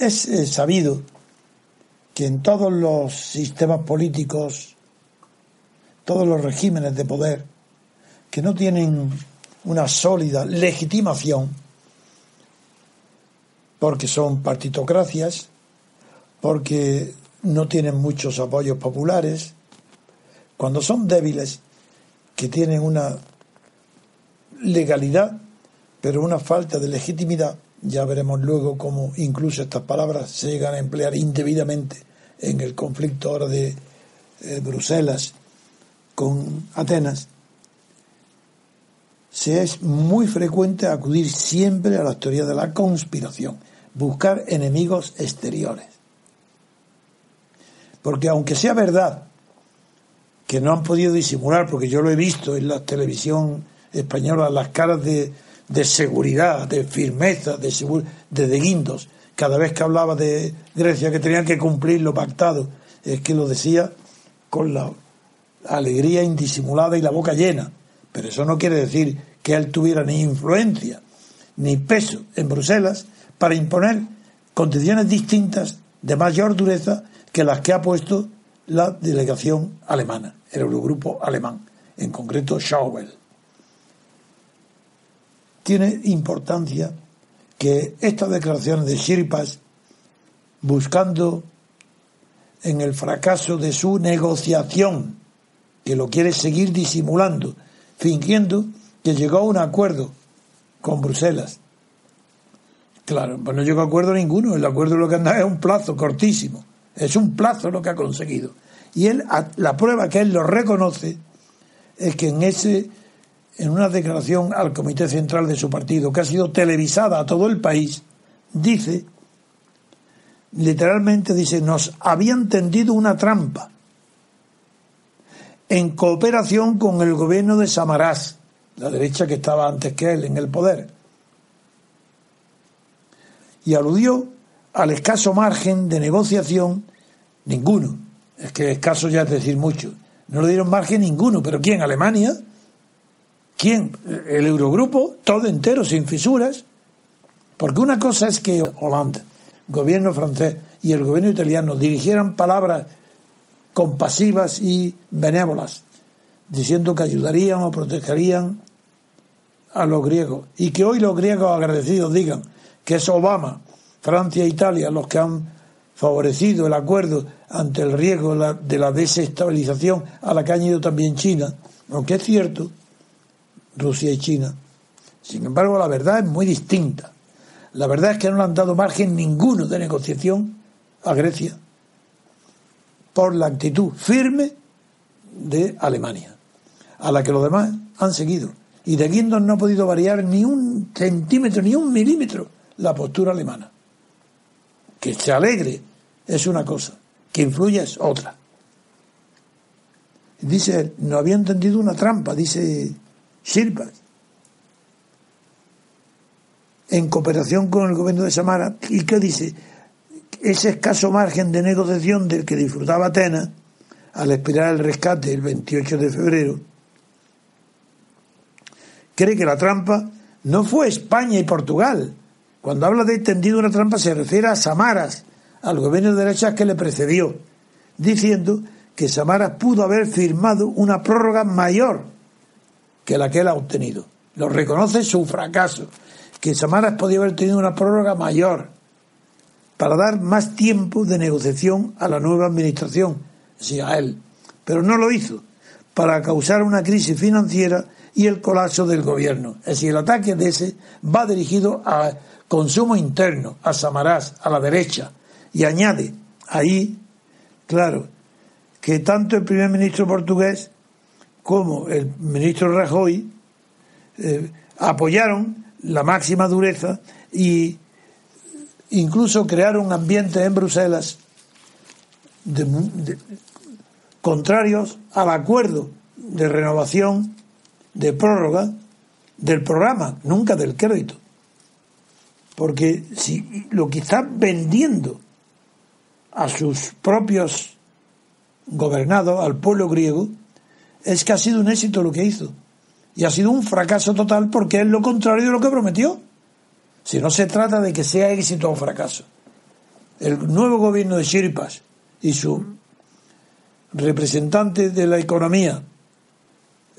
Es sabido que en todos los sistemas políticos, todos los regímenes de poder que no tienen una sólida legitimación, porque son partitocracias, porque no tienen muchos apoyos populares, cuando son débiles, que tienen una legalidad, pero una falta de legitimidad, ya veremos luego cómo incluso estas palabras se llegan a emplear indebidamente en el conflicto ahora de Bruselas con Atenas. Se es muy frecuente acudir siempre a las teorías de la conspiración, buscar enemigos exteriores. Porque aunque sea verdad que no han podido disimular, porque yo lo he visto en la televisión española, las caras de seguridad, de firmeza, de guindos, cada vez que hablaba de Grecia, que tenían que cumplir lo pactado, es que lo decía con la alegría indisimulada y la boca llena. Pero eso no quiere decir que él tuviera ni influencia ni peso en Bruselas para imponer condiciones distintas de mayor dureza que las que ha puesto la delegación alemana, el Eurogrupo alemán, en concreto Schäuble. Tiene importancia que estas declaraciones de Tsipras, buscando en el fracaso de su negociación, que lo quiere seguir disimulando, fingiendo que llegó a un acuerdo con Bruselas. Claro, pues no llegó a acuerdo ninguno. El acuerdo lo que anda es un plazo cortísimo. Es un plazo lo que ha conseguido. Y él, la prueba que él lo reconoce es que en una declaración al Comité Central de su partido, que ha sido televisada a todo el país, dice, literalmente dice, nos habían tendido una trampa en cooperación con el gobierno de Samaras, la derecha que estaba antes que él en el poder. Y aludió al escaso margen de negociación, ninguno, es que escaso ya es decir mucho, no le dieron margen ninguno, pero ¿quién? ¿Alemania? ¿Quién? ¿El Eurogrupo? Todo entero, sin fisuras. Porque una cosa es que Hollande, gobierno francés, y el gobierno italiano dirigieran palabras compasivas y benévolas, diciendo que ayudarían o protegerían a los griegos, y que hoy los griegos agradecidos digan que es Obama, Francia e Italia los que han favorecido el acuerdo ante el riesgo de la desestabilización a la que ha ido también China, aunque es cierto, Rusia y China. Sin embargo, la verdad es muy distinta. La verdad es que no le han dado margen ninguno de negociación a Grecia por la actitud firme de Alemania, a la que los demás han seguido. Y de Guindos no ha podido variar ni un centímetro, ni un milímetro la postura alemana. Que se alegre es una cosa, que influya es otra. Dice, no había entendido una trampa, dice Tsipras, en cooperación con el gobierno de Samaras. ¿Y qué dice? Ese escaso margen de negociación del que disfrutaba Atenas al expirar el rescate el 28 de febrero, cree que la trampa no fue España y Portugal. Cuando habla de tendido una trampa se refiere a Samaras, al gobierno de derechas que le precedió, diciendo que Samaras pudo haber firmado una prórroga mayor que la que él ha obtenido. Lo reconoce su fracaso, que Samaras podía haber tenido una prórroga mayor para dar más tiempo de negociación a la nueva administración, sí, a él, pero no lo hizo, para causar una crisis financiera y el colapso del gobierno. Es decir, el ataque de ese va dirigido a consumo interno, a Samaras, a la derecha, y añade ahí, claro, que tanto el primer ministro portugués como el ministro Rajoy apoyaron la máxima dureza y incluso crearon ambientes en Bruselas contrarios al acuerdo de renovación, de prórroga del programa, nunca del crédito. Porque si lo que está vendiendo a sus propios gobernados, al pueblo griego, es que ha sido un éxito lo que hizo. Y ha sido un fracaso total porque es lo contrario de lo que prometió. Si no se trata de que sea éxito o fracaso. el nuevo gobierno de Tsipras y su representante de la economía,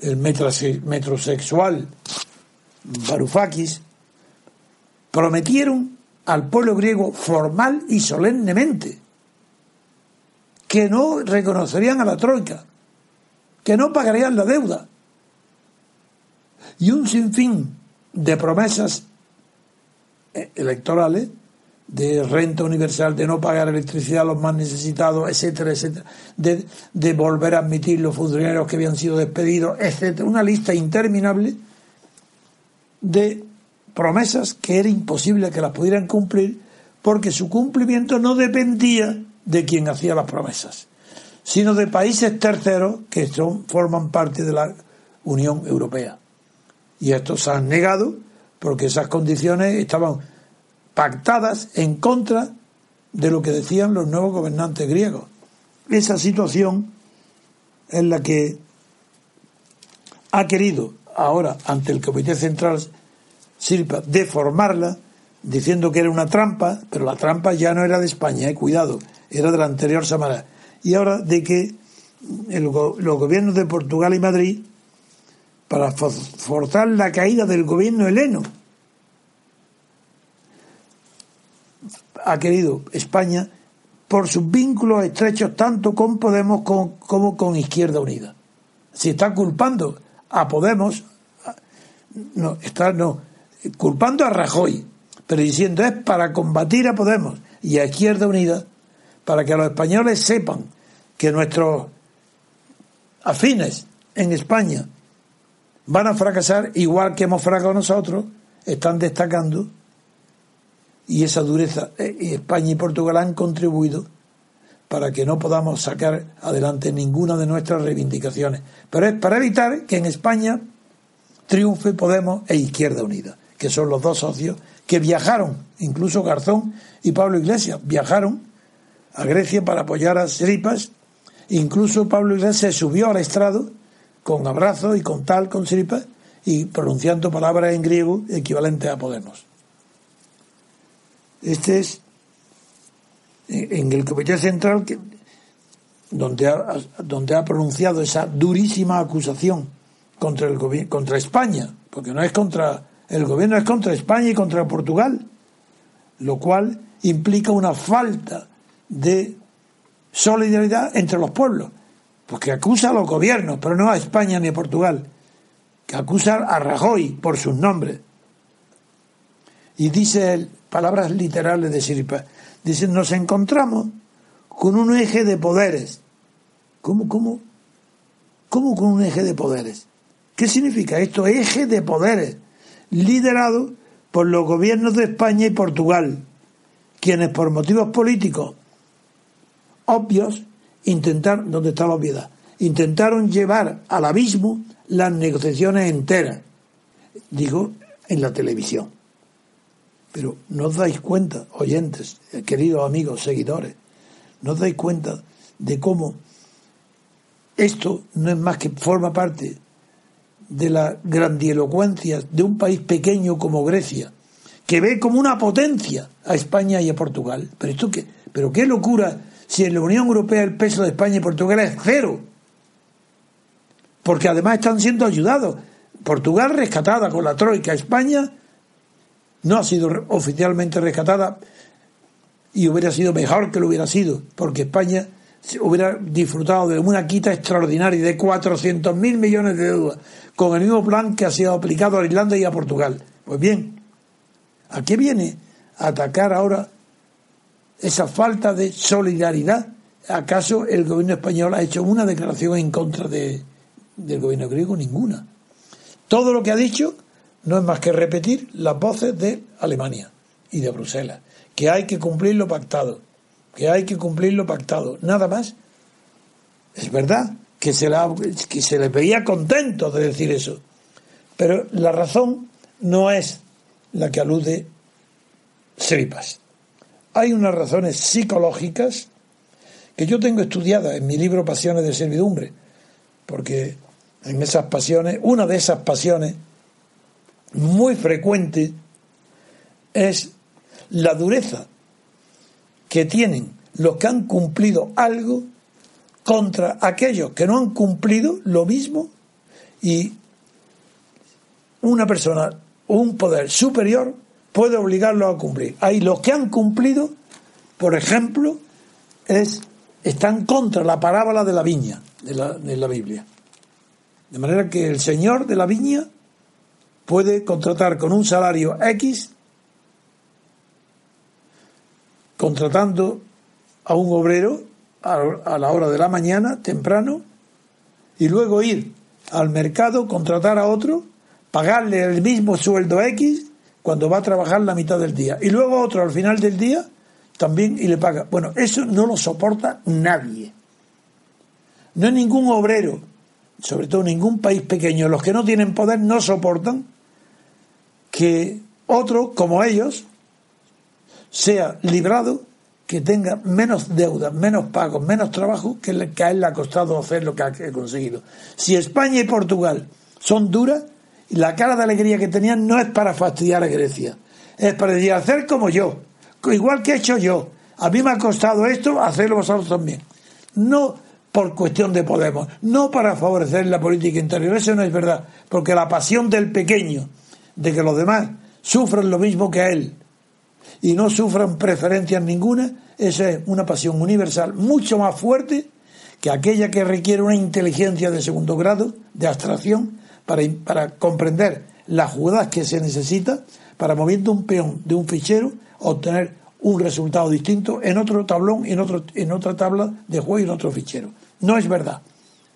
el metrosexual Varoufakis, prometieron al pueblo griego formal y solemnemente que no reconocerían a la troika, que no pagarían la deuda, y un sinfín de promesas electorales de renta universal, de no pagar electricidad a los más necesitados, etcétera, etcétera, de volver a admitir los funcionarios que habían sido despedidos, etcétera, una lista interminable de promesas que era imposible que las pudieran cumplir, porque su cumplimiento no dependía de quien hacía las promesas, sino de países terceros que forman parte de la Unión Europea. Y estos se han negado porque esas condiciones estaban pactadas en contra de lo que decían los nuevos gobernantes griegos. Esa situación es la que ha querido ahora, ante el Comité Central Tsipras, deformarla, diciendo que era una trampa, pero la trampa ya no era de España, cuidado, era de la anterior Samará. Y ahora de que los gobiernos de Portugal y Madrid, para forzar la caída del gobierno heleno, ha querido España, por sus vínculos estrechos tanto con Podemos como con Izquierda Unida. Si está culpando a Podemos, culpando a Rajoy, pero diciendo es para combatir a Podemos y a Izquierda Unida, para que los españoles sepan que nuestros afines en España van a fracasar igual que hemos fracasado nosotros, están destacando, y esa dureza, y España y Portugal han contribuido para que no podamos sacar adelante ninguna de nuestras reivindicaciones. Pero es para evitar que en España triunfe Podemos e Izquierda Unida, que son los dos socios que viajaron, incluso Garzón y Pablo Iglesias viajaron a Grecia para apoyar a Tsipras. Incluso Pablo Iglesias se subió al estrado con abrazos y con Tsipras y pronunciando palabras en griego equivalentes a Podemos. Este es en el Comité Central donde ha pronunciado esa durísima acusación contra España, porque no es contra el gobierno, es contra España y contra Portugal, lo cual implica una falta de solidaridad entre los pueblos, porque acusa a los gobiernos, pero no a España ni a Portugal, que acusa a Rajoy por sus nombres. Y dice él, palabras literales de Tsipras, dice: nos encontramos con un eje de poderes. ¿Cómo con un eje de poderes? ¿Qué significa esto? Eje de poderes, liderado por los gobiernos de España y Portugal, quienes por motivos políticos obvios intentaron, ¿dónde está la obviedad? Intentaron llevar al abismo las negociaciones enteras, digo, en la televisión. Pero ¿no os dais cuenta, oyentes, queridos amigos, seguidores, no os dais cuenta de cómo esto no es más que forma parte de la grandielocuencia de un país pequeño como Grecia, que ve como una potencia a España y a Portugal? Pero qué locura, si en la Unión Europea el peso de España y Portugal es cero, porque además están siendo ayudados. Portugal rescatada con la troika, España no ha sido oficialmente rescatada, y hubiera sido mejor que lo hubiera sido, porque España hubiera disfrutado de una quita extraordinaria de 400.000 millones de deuda, con el mismo plan que ha sido aplicado a Irlanda y a Portugal. Pues bien, ¿a qué viene a atacar ahora esa falta de solidaridad? ¿Acaso el gobierno español ha hecho una declaración en contra del gobierno griego? Ninguna. Todo lo que ha dicho no es más que repetir las voces de Alemania y de Bruselas, que hay que cumplir lo pactado, nada más. Es verdad que se les veía contentos de decir eso, pero la razón no es la que alude Tsipras. Hay unas razones psicológicas que yo tengo estudiadas en mi libro Pasiones de Servidumbre, porque en esas pasiones, una de esas pasiones muy frecuente es la dureza que tienen los que han cumplido algo contra aquellos que no han cumplido lo mismo, y una persona o un poder superior puede obligarlos a cumplir. Ahí los que han cumplido, por ejemplo, están contra la parábola de la viña de la Biblia. De manera que el señor de la viña puede contratar con un salario X, contratando a un obrero a la hora de la mañana, temprano, y luego ir al mercado, contratar a otro, pagarle el mismo sueldo X cuando va a trabajar la mitad del día, y luego otro al final del día también y le paga. Bueno, eso no lo soporta nadie. No hay ningún obrero, sobre todo ningún país pequeño, los que no tienen poder no soportan que otro como ellos sea librado, que tenga menos deudas, menos pagos, menos trabajo que a él le ha costado hacer lo que ha conseguido. Si España y Portugal son duras, la cara de alegría que tenían no es para fastidiar a Grecia, es para decir, hacer como yo, igual que he hecho yo, a mí me ha costado esto, hacerlo vosotros también. No por cuestión de Podemos, no para favorecer la política interior, eso no es verdad, porque la pasión del pequeño, de que los demás sufran lo mismo que a él y no sufran preferencias ninguna, esa es una pasión universal mucho más fuerte que aquella que requiere una inteligencia de segundo grado, de abstracción, para comprender las jugadas que se necesita para, moviendo un peón de un fichero, obtener un resultado distinto en otro tablón, en otra tabla de juego y en otro fichero. No es verdad.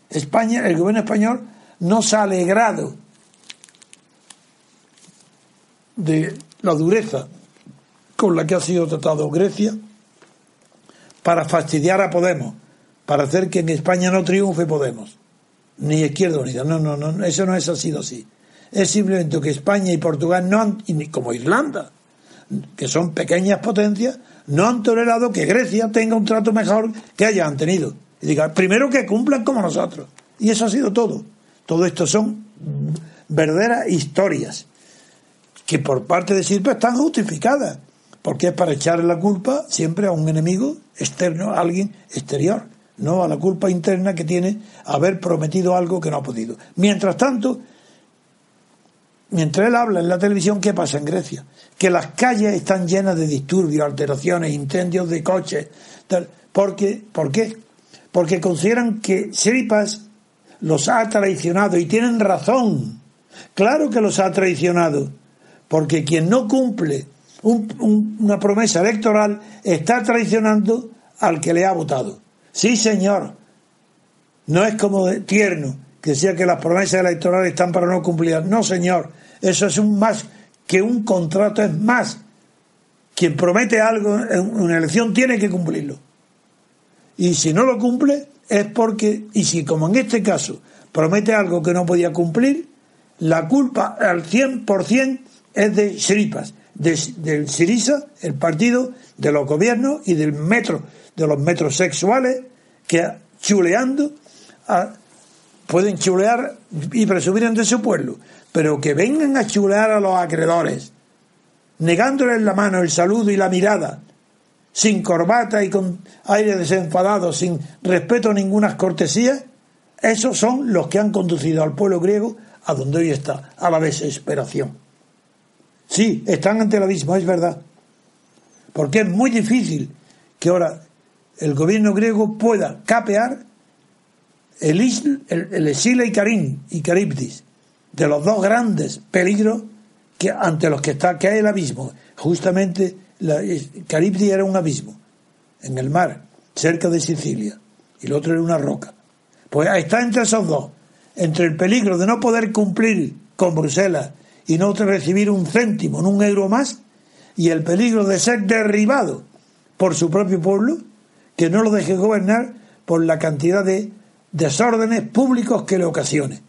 España, el gobierno español no se ha alegrado de la dureza con la que ha sido tratado Grecia para fastidiar a Podemos, para hacer que en España no triunfe Podemos, ni Izquierda Unida. No, eso no ha sido así. Es simplemente que España y Portugal no han, como Irlanda, que son pequeñas potencias, no han tolerado que Grecia tenga un trato mejor que hayan tenido. Y diga, primero que cumplan como nosotros. Y eso ha sido todo. Todo esto son verdaderas historias que por parte de Silva están justificadas, porque es para echarle la culpa siempre a un enemigo externo, a alguien exterior, no a la culpa interna que tiene haber prometido algo que no ha podido. Mientras tanto, mientras él habla en la televisión, ¿qué pasa en Grecia? Que las calles están llenas de disturbios, alteraciones, incendios de coches, tal. ¿Por qué? Porque consideran que Tsipras los ha traicionado, y tienen razón. Claro que los ha traicionado, porque quien no cumple una promesa electoral está traicionando al que le ha votado. Sí, señor. No es como tierno, que decía que las promesas electorales están para no cumplirlas. No, señor. Eso es más que un contrato, es más. Quien promete algo en una elección tiene que cumplirlo. Y si no lo cumple es porque, y si como en este caso promete algo que no podía cumplir, la culpa al 100% es de Tsipras, del Syriza, el partido de los gobiernos y de los metrosexuales que chuleando pueden chulear y presumir de su pueblo, pero que vengan a chulear a los acreedores, negándoles la mano, el saludo y la mirada, sin corbata y con aire desenfadado, sin respeto a ninguna cortesía, esos son los que han conducido al pueblo griego a donde hoy está, a la desesperación. Sí, están ante el abismo, es verdad, porque es muy difícil que ahora el gobierno griego pueda capear el Escila y Caribdis, de los dos grandes peligros que ante los que es el abismo. Justamente Caribdis era un abismo en el mar, cerca de Sicilia, y el otro era una roca. Pues está entre esos dos, entre el peligro de no poder cumplir con Bruselas y no recibir un céntimo, un euro más, y el peligro de ser derribado por su propio pueblo, que no lo deje gobernar por la cantidad de desórdenes públicos que le ocasione.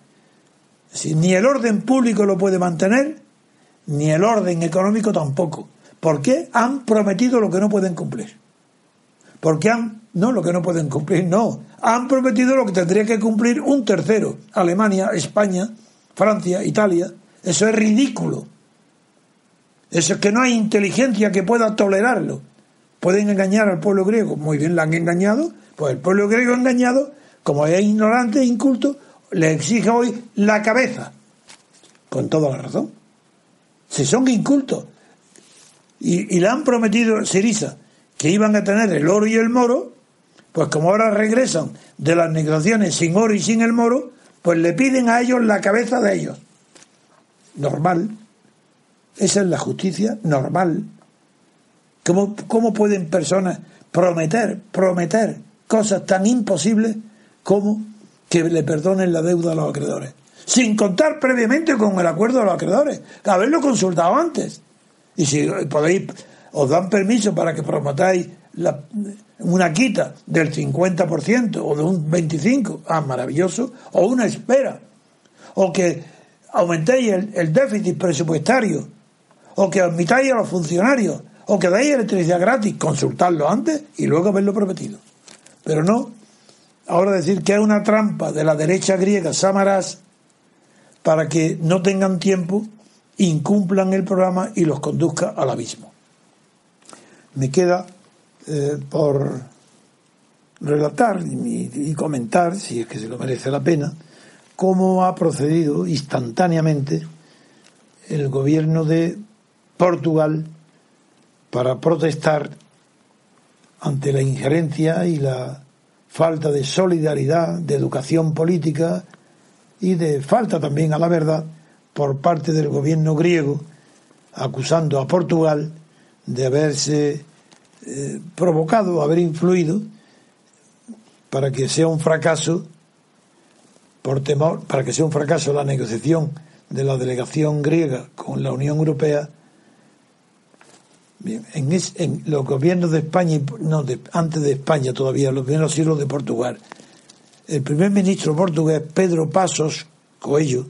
Si ni el orden público lo puede mantener, ni el orden económico tampoco. ¿Por qué? Han prometido lo que no pueden cumplir. Porque lo que no pueden cumplir, no. Han prometido lo que tendría que cumplir un tercero. Alemania, España, Francia, Italia. Eso es ridículo. Eso es que no hay inteligencia que pueda tolerarlo. ¿Pueden engañar al pueblo griego? Muy bien, la han engañado. Pues el pueblo griego engañado, como es ignorante e inculto, le exige hoy la cabeza. Con toda la razón. Si son incultos y le han prometido Syriza que iban a tener el oro y el moro, pues como ahora regresan de las negociaciones sin oro y sin el moro, pues le piden a ellos la cabeza de ellos. Normal. Esa es la justicia normal. ¿Cómo pueden personas prometer cosas tan imposibles como que le perdonen la deuda a los acreedores? Sin contar previamente con el acuerdo de los acreedores, haberlo consultado antes. Y si podéis, os dan permiso para que prometáis una quita del 50% o de un 25%, maravilloso, o una espera, o que aumentéis el déficit presupuestario, o que admitáis a los funcionarios, o que dais electricidad gratis, consultarlo antes y luego haberlo prometido. Pero no, ahora decir que es una trampa de la derecha griega, Samaras, para que no tengan tiempo, incumplan el programa y los conduzca al abismo. Me queda por relatar y comentar, si es que se lo merece la pena, cómo ha procedido instantáneamente el gobierno de Portugal para protestar ante la injerencia y la falta de solidaridad, de educación política y de falta también a la verdad por parte del gobierno griego, acusando a Portugal de haberse provocado, haber influido para que sea un fracaso, por temor, para que sea un fracaso la negociación de la delegación griega con la Unión Europea. Bien, en los gobiernos de España, antes de España todavía, los primeros siglos de Portugal, el primer ministro portugués, Pedro Passos Coelho,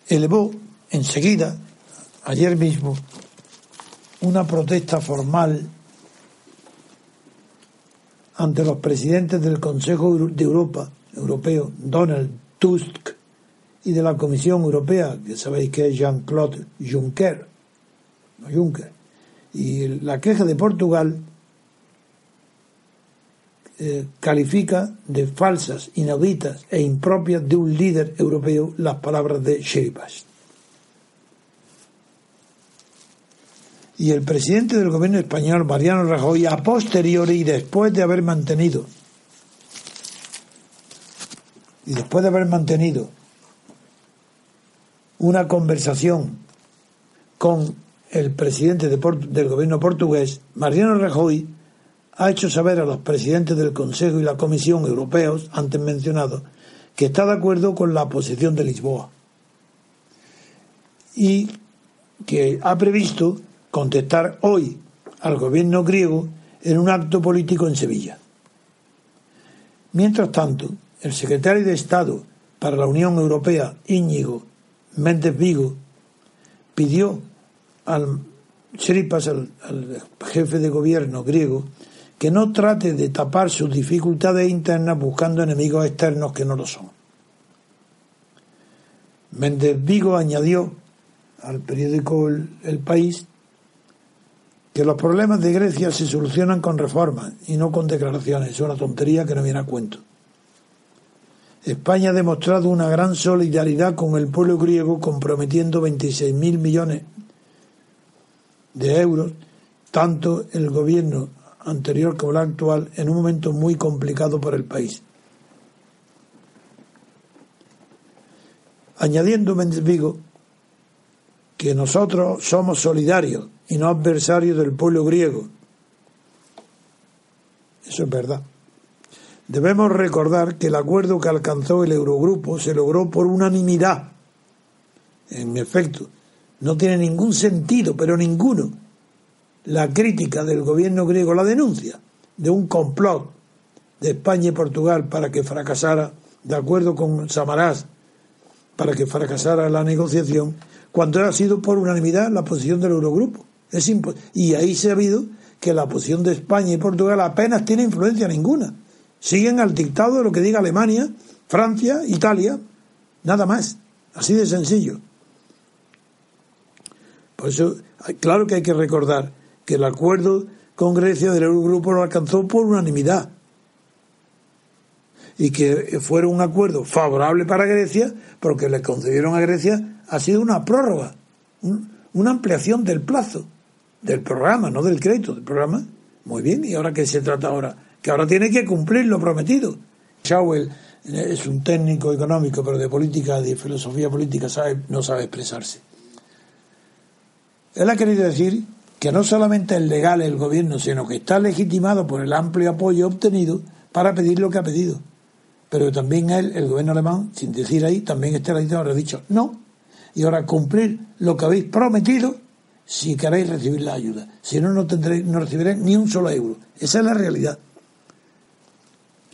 elevó enseguida, ayer mismo, una protesta formal ante los presidentes del Consejo de Europa, europeo, Donald Tusk, y de la Comisión Europea, que sabéis que es Jean-Claude Juncker. Y la queja de Portugal califica de falsas, inauditas e impropias de un líder europeo las palabras de Chiripas. Y el presidente del gobierno español, Mariano Rajoy, a posteriori y después de haber mantenido una conversación con el presidente del gobierno portugués, Mariano Rajoy ha hecho saber a los presidentes del Consejo y la Comisión europeos, antes mencionados, que está de acuerdo con la posición de Lisboa y que ha previsto contestar hoy al gobierno griego en un acto político en Sevilla. Mientras tanto, el secretario de Estado para la Unión Europea, Íñigo Mendes Vigo, pidió al Tsipras, al jefe de gobierno griego, que no trate de tapar sus dificultades internas buscando enemigos externos que no lo son. Mendes Vigo añadió al periódico El País que los problemas de Grecia se solucionan con reformas y no con declaraciones. Es una tontería que no viene a cuento. España ha demostrado una gran solidaridad con el pueblo griego, comprometiendo 26.000 millones de euros, tanto el gobierno anterior como el actual, en un momento muy complicado para el país. Añadiendo Mendes Vigo que nosotros somos solidarios y no adversarios del pueblo griego. Eso es verdad. Debemos recordar que el acuerdo que alcanzó el Eurogrupo se logró por unanimidad. En efecto, no tiene ningún sentido, pero ninguno, la crítica del gobierno griego, la denuncia de un complot de España y Portugal para que fracasara, de acuerdo con Samaras, para que fracasara la negociación, cuando ha sido por unanimidad la posición del Eurogrupo. Y ahí se ha habido que la posición de España y Portugal apenas tiene influencia ninguna. Siguen al dictado de lo que diga Alemania, Francia, Italia, nada más. Así de sencillo. Por eso, claro que hay que recordar que el acuerdo con Grecia del Eurogrupo lo alcanzó por unanimidad y que fuera un acuerdo favorable para Grecia, porque le concedieron a Grecia ha sido una prórroga, una ampliación del plazo del programa, no del crédito, del programa. Muy bien, ¿y ahora qué se trata ahora? Que ahora tiene que cumplir lo prometido. Schauel es un técnico económico, pero de política, de filosofía política, no sabe expresarse. Él ha querido decir que no solamente es legal el gobierno, sino que está legitimado por el amplio apoyo obtenido para pedir lo que ha pedido. Pero también el gobierno alemán, sin decir ahí, también está legitimado, habrá dicho no. Y ahora cumplir lo que habéis prometido si queréis recibir la ayuda. Si no, no recibiréis ni un solo euro. Esa es la realidad.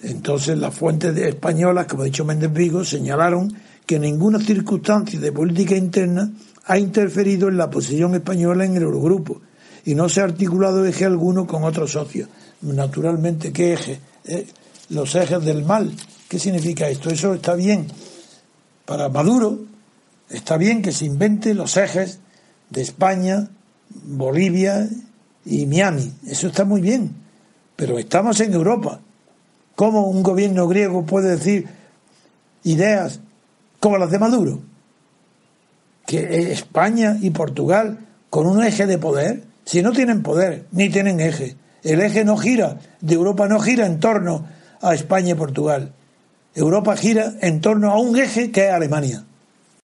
Entonces las fuentes españolas, como ha dicho Méndez Vigo, señalaron que ninguna circunstancia de política interna ha interferido en la posición española en el Eurogrupo y no se ha articulado eje alguno con otros socios. Naturalmente, ¿qué eje? Los ejes del mal. ¿Qué significa esto? Eso está bien para Maduro, está bien que se invente los ejes de España, Bolivia y Miami. Eso está muy bien, pero estamos en Europa. ¿Cómo un gobierno griego puede decir ideas como las de Maduro? Que España y Portugal con un eje de poder, si no tienen poder, ni tienen eje. El eje no gira, de Europa no gira en torno a España y Portugal. Europa gira en torno a un eje que es Alemania.